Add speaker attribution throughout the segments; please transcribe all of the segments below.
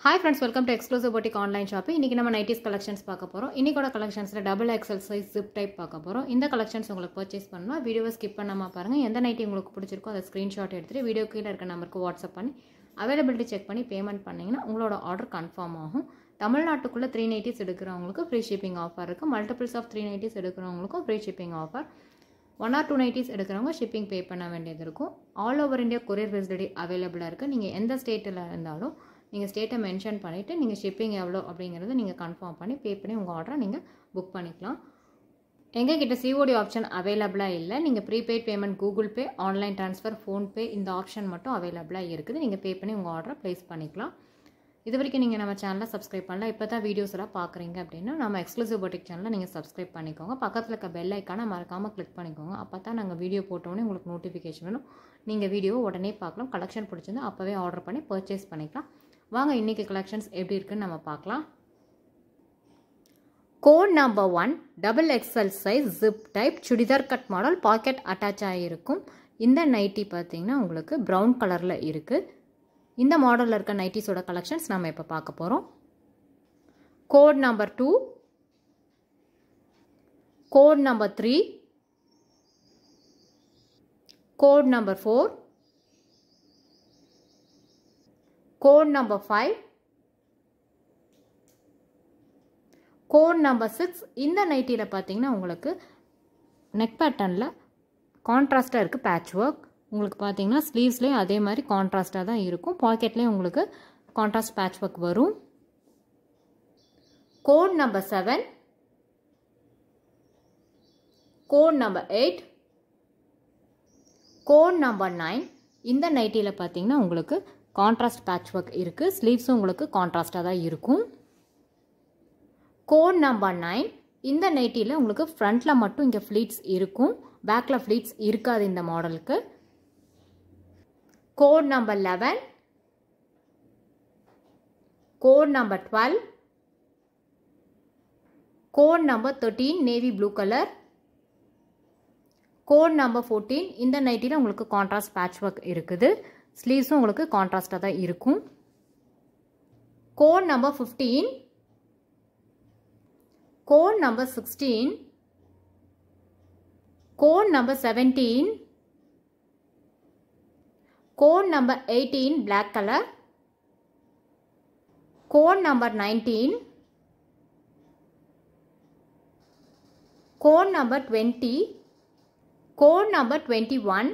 Speaker 1: Hi friends, welcome to Exclusive Boutique Online Shopping. இன்னைக்கு நம்ம 90s collections பார்க்க போறோம். இன்னைக்கோட collectionsல double XL size zip type பார்க்க போறோம். இந்த collections உங்களுக்கு purchase பண்ணனும்னா வீடியோவை skip பண்ணாம பாருங்க. எந்த நைட்டி உங்களுக்கு பிடிச்சிருக்கோ அதை screenshot எடுத்துட்டு வீடியோ கீழ இருக்க நம்பருக்கு WhatsApp பண்ணி availability check பண்ணி பேமெண்ட் பண்ணீங்கன்னா உங்களோட ஆர்டர் கன்ஃபார்ம் ஆகும். தமிழ்நாட்டுக்குள்ள 390s எடுக்கறவங்களுக்கு free shipping offer இருக்கு. Multiples of 390s எடுக்கறவங்களுக்கு free shipping offer. 1 or 2 nights எடுக்கறவங்க shipping pay பண்ண வேண்டியது இருக்கும். All over India courier facility available இருக்கு. நீங்க எந்த ஸ்டேட்ல இருந்தாலும் நீங்க ஸ்டேட்டை மென்ஷன் பண்ணிட்டு நீங்க shipping எவ்வளவு அப்படிங்கறதை நீங்க கன்ஃபார்ம் பண்ணி பே பண்ணி உங்க ஆர்டரை நீங்க புக் பண்ணிக்கலாம். எங்க கிட்ட COD ஆப்ஷன் அவேலபிளா இல்ல. நீங்க prepaid payment Google Pay, online transfer, phone பே இந்த ஆப்ஷன் மட்டும் அவேலபிளா இருக்குது. நீங்க பே பண்ணி உங்க ஆர்டரை பிளேஸ் பண்ணிக்கலாம். இதுவரைக்கும் நீங்க நம்ம சேனலை சப்ஸ்கிரைப் பண்ணல இப்பதான் வீடியோஸ் எல்லாம் பாக்குறீங்க அப்படினா நம்ம எக்ஸ்க்ளூசிவ் boutique சேனலை நீங்க சப்ஸ்கிரைப் பண்ணிக்கோங்க. பக்கத்துல இருக்க பெல் ஐகானை மறக்காம கிளிக் பண்ணிக்கோங்க. அப்பதான் நாங்க வீடியோ போட்டோனே உங்களுக்கு நோட்டிஃபிகேஷன் வரும். நீங்க வீடியோவை உடனே பார்க்கலாம். கலெக்ஷன் பிடிச்சிருந்தா அப்பவே ஆர்டர் பண்ணி பர்ச்சேஸ் பண்ணிக்கலாம். வாங்க இன்னைக்கு கலெக்ஷன்ஸ் எப்படி இருக்குன்னு நம்ம பார்க்கலாம். Code number 1 double XL size zip type churidar cut model pocket attach ஆகிருக்கும். இந்த நைட்டி பார்த்தீங்கன்னா உங்களுக்கு ப்ரௌன் கலரில் இருக்குது. இந்த மாடலில் இருக்க நைட்டிஸோட கலெக்ஷன்ஸ் நம்ம இப்போ பார்க்க போகிறோம். Code number 2, code number 3, code number 4, code number 5, code number 6. இந்த நைட்டியில் பார்த்தீங்கன்னா உங்களுக்கு நெக் பேட்டர்னில் கான்ட்ராஸ்டாக இருக்குது பேட்ச் ஒர்க். உங்களுக்கு பார்த்தீங்கன்னா ஸ்லீவ்ஸ்லேயும் அதே மாதிரி கான்ட்ராஸ்டாக தான் இருக்கும். பாக்கெட்லேயும் உங்களுக்கு கான்ட்ராஸ்ட் பேட்ச் ஒர்க் வரும். Code number 7, code number 8, code number 9. இந்த நைட்டியில் பார்த்தீங்கன்னா உங்களுக்கு கான்ட்ராஸ்ட் பேட்ச் ஒர்க் இருக்குது. ஸ்லீவ்ஸும் உங்களுக்கு கான்ட்ராஸ்டாக தான் இருக்கும். Code number 9. இந்த நைட்டியில் உங்களுக்கு ஃப்ரண்ட்டில் மட்டும் இங்கே ஃப்ளீட்ஸ் இருக்கும், பேக்கில் ஃப்ளீட்ஸ் இருக்காது இந்த மாடலுக்கு. Code number 11, code number 12, code number 13 navy blue colour, code number 14. இந்த நைட்டியில் உங்களுக்கு கான்ட்ராஸ்ட் பேட்ச் ஒர்க் இருக்குது. ஸ்லீவ்ஸும் உங்களுக்கு கான்ட்ராஸ்டாக தான் இருக்கும். Code number 15, code number 16, code number 17, code number 18 black color, code number 19, code number 20, code number 21,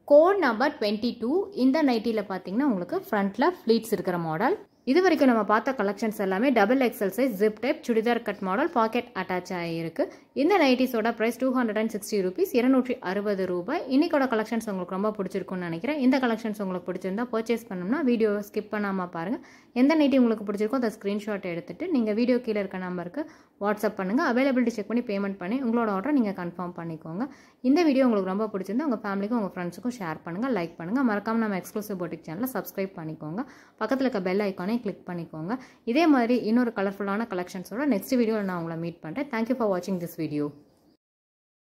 Speaker 1: code number 22. இந்த நைட்டியில் பார்த்தீங்கன்னா உங்களுக்கு ஃப்ரண்ட்டில் ஃப்ளீட்ஸ் இருக்கிற மாடல். இது வரைக்கும் நம்ம பார்த்த கலெக்ஷன்ஸ் எல்லாமே double XL size zip type churidar cut model pocket attach ஆகிருக்கு. இந்த நைட்டிஸோட ப்ரைஸ் 260 ரூபீஸ், 260 ரூபாய். இன்னைக்கோட கலெக்ஷன்ஸ் உங்களுக்கு ரொம்ப பிடிச்சிருக்கும்னு நினைக்கிறேன். இந்த கலெக்ஷன்ஸ் உங்களுக்கு பிடிச்சிருந்தா பர்ச்சேஸ் பண்ணணும்னா வீடியோவை ஸ்கிப் பண்ணாமல் பாருங்கள். எந்த நைட்டி உங்களுக்கு பிடிச்சிருக்கோ அதை ஸ்க்ரீன்ஷாட் எடுத்துட்டு நீங்கள் வீடியோ கீழே இருக்க நம்பருக்கு வாட்ஸ்அப் பண்ணுங்கள். அவைலபிலிட்டி செக் பண்ணி பேமெண்ட் பண்ணி உங்களோட ஆர்டரை நீங்கள் கன்ஃபார்ம் பண்ணிக்கோங்க. இந்த வீடியோ உங்களுக்கு ரொம்ப பிடிச்சிருந்தா உங்கள் ஃபேமிலிக்கும் உங்கள் ஃப்ரெண்ட்ஸுக்கும் ஷேர் பண்ணுங்கள், லைக் பண்ணுங்கள். மறக்காமல் நம்ம எக்ஸ்க்ளூசிவ் boutique சேனலை சப்ஸ்கிரைப் பண்ணிக்கோங்க. பக்கத்தில் இருக்க பெல் ஐக்கானே கிளிக் பண்ணிக்கோங்க. இதே மாதிரி இன்னொரு கலர்ஃபுல்லான கலெக்ஷன்ஸோட நெக்ஸ்ட் வீடியோவில் நான் உங்களை மீட் பண்ணுறேன். தேங்க்யூ ஃபார் வாட்சிங் திஸ் வீடியோ.